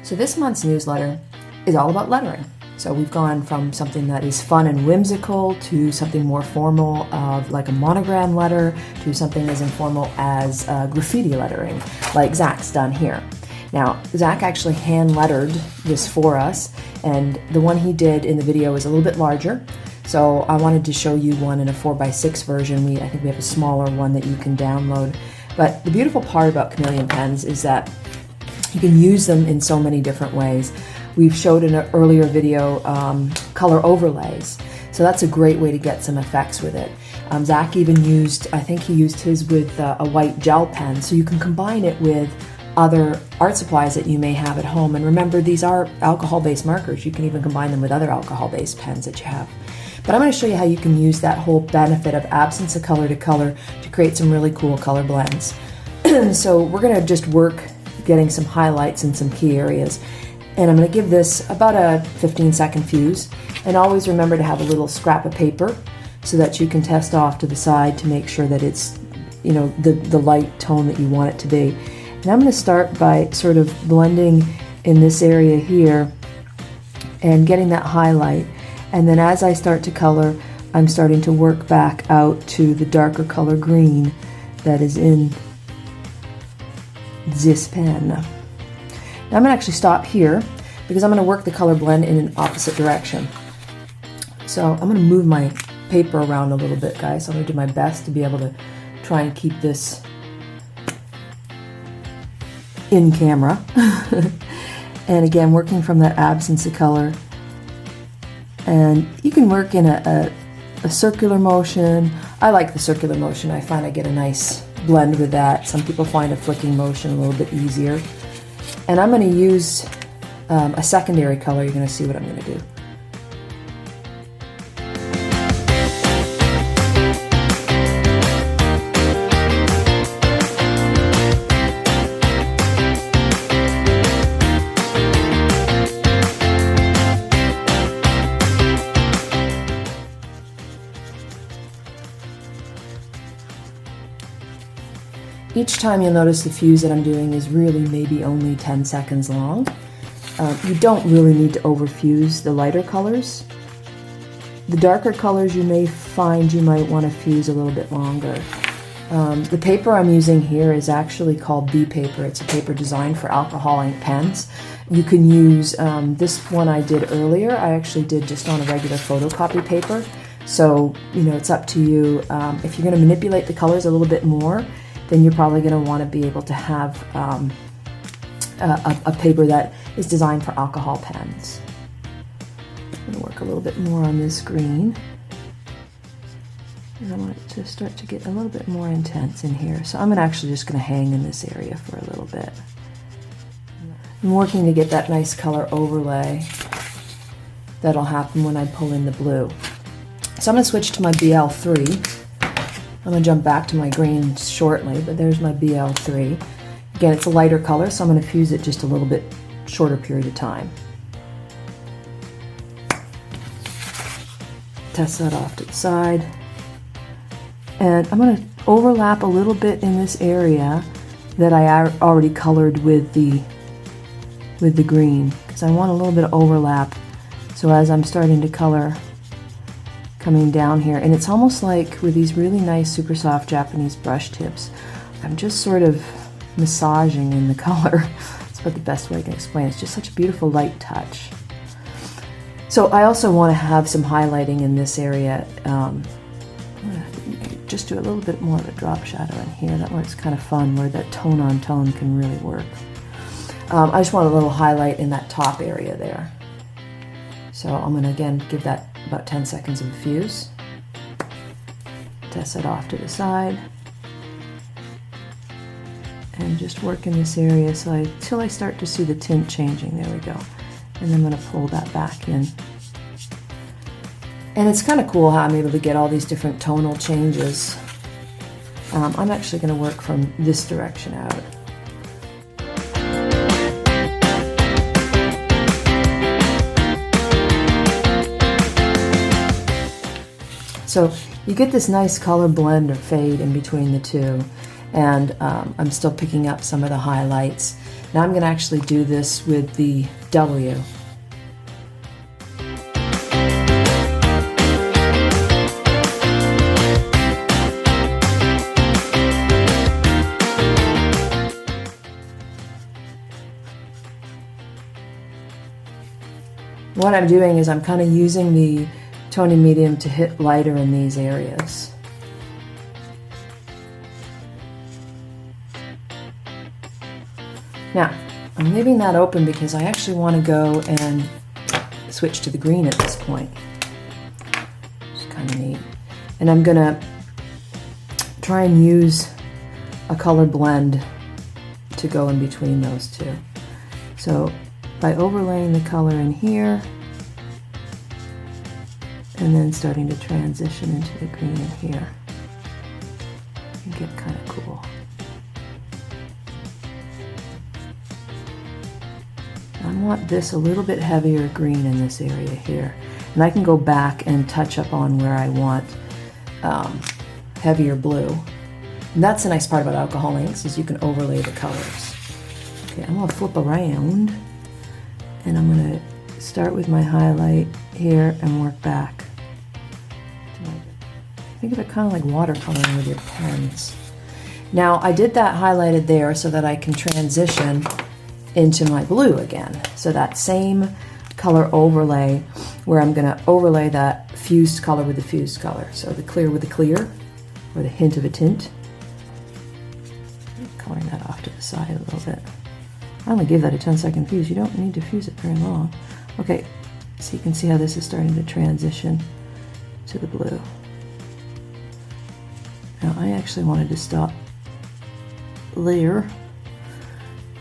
So this month's newsletter is all about lettering. So we've gone from something that is fun and whimsical to something more formal of like a monogram letter to something as informal as graffiti lettering like Zach's done here. Now, Zach actually hand lettered this for us, and the one he did in the video is a little bit larger. So I wanted to show you one in a 4x6 version. I think we have a smaller one that you can download. But the beautiful part about Chameleon pens is that you can use them in so many different ways. We've showed in an earlier video color overlays. So that's a great way to get some effects with it. Zach even used, I think he used his with a white gel pen. So you can combine it with other art supplies that you may have at home. And remember, these are alcohol-based markers. You can even combine them with other alcohol-based pens that you have. But I'm going to show you how you can use that whole benefit of absence of color to color to create some really cool color blends. So we're going to just work getting some highlights in some key areas. And I'm going to give this about a 15-second fuse. And always remember to have a little scrap of paper so that you can test off to the side to make sure that it's, you know, the light tone that you want it to be. And I'm going to start by sort of blending in this area here and getting that highlight. And then as I start to color, I'm starting to work back out to the darker color green that is in this pen. Now I'm going to actually stop here because I'm going to work the color blend in an opposite direction. So I'm going to move my paper around a little bit, guys. So I'm going to do my best to be able to try and keep this in camera. And again, working from that absence of color. And you can work in a circular motion. I like the circular motion. I find I get a nice blend with that. Some people find a flicking motion a little bit easier. And I'm going to use a secondary color. You're going to see what I'm going to do. Each time you'll notice the fuse that I'm doing is really maybe only 10 seconds long. You don't really need to overfuse the lighter colors. The darker colors you may find you might want to fuse a little bit longer. The paper I'm using here is actually called B paper. It's a paper designed for alcohol ink pens. You can use this one I did earlier. I actually did just on a regular photocopy paper. So, you know, it's up to you. If you're going to manipulate the colors a little bit more, then you're probably going to want to be able to have a paper that is designed for alcohol pens. I'm going to work a little bit more on this green. And I want it to start to get a little bit more intense in here. So I'm actually just going to hang in this area for a little bit. I'm working to get that nice color overlay that'll happen when I pull in the blue. So I'm going to switch to my BL3. I'm going to jump back to my green shortly, but there's my BL3. Again, it's a lighter color, so I'm going to fuse it just a little bit shorter period of time. Test that off to the side. And I'm going to overlap a little bit in this area that I already colored with the green, because I want a little bit of overlap. So as I'm starting to color, coming down here, and it's almost like with these really nice super soft Japanese brush tips, I'm just sort of massaging in the color. That's about the best way I can explain it. It's just such a beautiful light touch. So I also want to have some highlighting in this area. I'm gonna just do a little bit more of a drop shadow in here. That works kind of fun, where that tone on tone can really work. I just want a little highlight in that top area there. So I'm going to again give that about 10 seconds of a fuse. Test it off to the side. And just work in this area till I start to see the tint changing. There we go. And I'm going to pull that back in. And it's kind of cool how I'm able to get all these different tonal changes. I'm actually going to work from this direction out. So you get this nice color blend or fade in between the two, and I'm still picking up some of the highlights. Now I'm going to actually do this with the W. What I'm doing is I'm kind of using the toning medium to hit lighter in these areas. Now, I'm leaving that open because I actually want to go and switch to the green at this point. It's kind of neat. And I'm going to try and use a color blend to go in between those two. So by overlaying the color in here and then starting to transition into the green in here, you can get kind of cool. I want this a little bit heavier green in this area here, and I can go back and touch up on where I want heavier blue. And that's the nice part about alcohol inks, is you can overlay the colors. Okay, I'm going to flip around and I'm going to start with my highlight here and work back. Think of it kind of like watercoloring with your pens. Now I did that highlighted there so that I can transition into my blue again. So that same color overlay where I'm going to overlay that fused color with the fused color. So the clear with the clear, or the hint of a tint. Coloring that off to the side a little bit. I only gave that a 10-second fuse. You don't need to fuse it very long. Okay, so you can see how this is starting to transition to the blue. Now I actually wanted to stop there,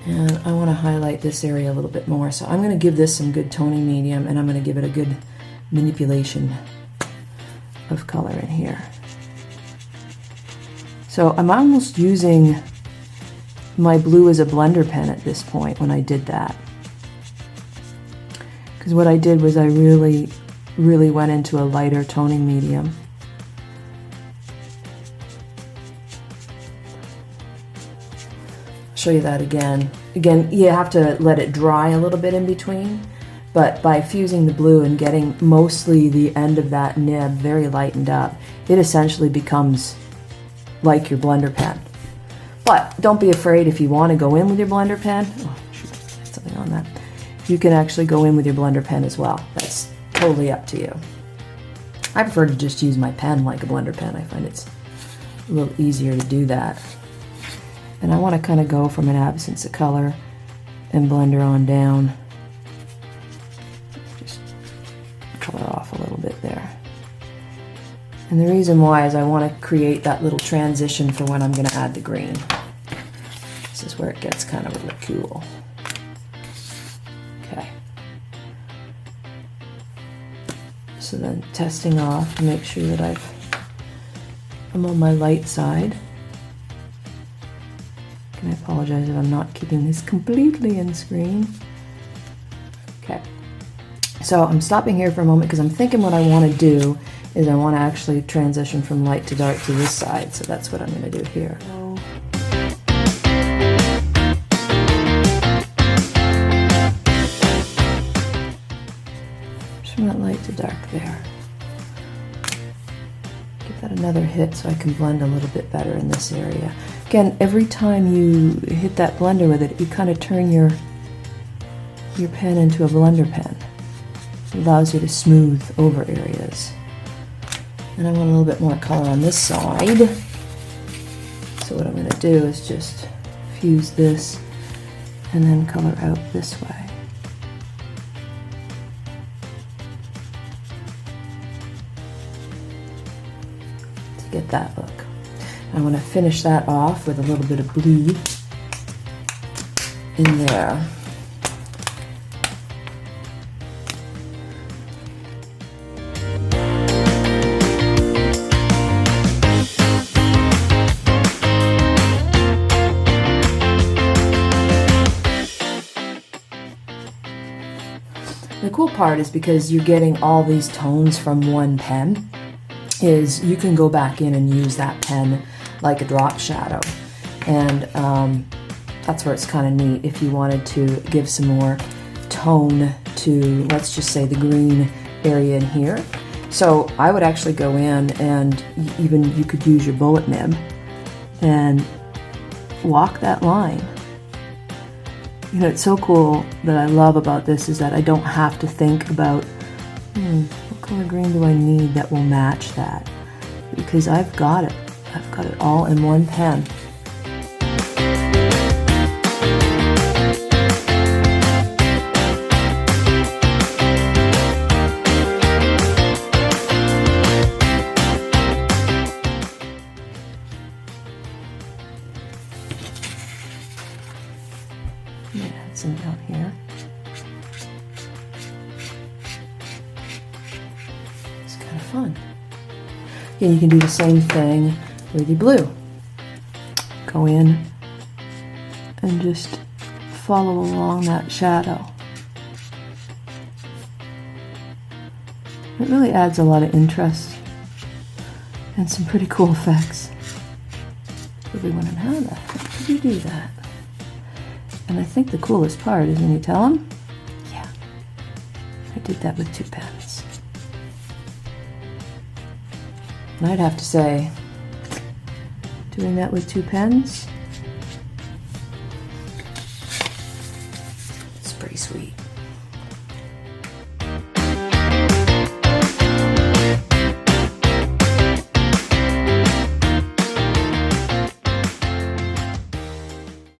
and I want to highlight this area a little bit more. So I'm going to give this some good toning medium, and I'm going to give it a good manipulation of color in here. So I'm almost using my blue as a blender pen at this point when I did that. Because what I did was I really went into a lighter toning medium. Show you that again. Again, you have to let it dry a little bit in between, but by fusing the blue and getting mostly the end of that nib very lightened up, it essentially becomes like your blender pen. But don't be afraid if you want to go in with your blender pen. Oh, shoot, I had something on that. You can actually go in with your blender pen as well. That's totally up to you. I prefer to just use my pen like a blender pen. I find it's a little easier to do that. And I want to kind of go from an absence of color and blender on down. Just color off a little bit there. And the reason why is I want to create that little transition for when I'm going to add the green. This is where it gets kind of really cool. Okay. So then testing off to make sure that I'm on my light side. And I apologize if I'm not keeping this completely in screen. Okay. So I'm stopping here for a moment because I'm thinking what I want to do is I want to actually transition from light to dark to this side. So that's what I'm going to do here. Just from that light to dark there. Give that another hit so I can blend a little bit better in this area. Again, every time you hit that blender with it, you kind of turn your pen into a blender pen. It allows you to smooth over areas. And I want a little bit more color on this side. So what I'm going to do is just fuse this and then color out this way. To get that look. I want to finish that off with a little bit of blue in there. The cool part is because you're getting all these tones from one pen, is you can go back in and use that pen like a drop shadow. And that's where it's kind of neat if you wanted to give some more tone to, let's just say, the green area in here. So I would actually go in and even you could use your bullet nib and walk that line. You know, it's so cool that I love about this is that I don't have to think about, what color green do I need that will match that? Because I've got it. I've got it all in one pen. Add some down here. It's kind of fun. Again, you can do the same thing with your blue. Go in and just follow along that shadow. It really adds a lot of interest and some pretty cool effects. Really wondering how the heck did you do that? And I think the coolest part is when you tell them, yeah, I did that with 2 pens. And I'd have to say, doing that with 2 pens, it's pretty sweet.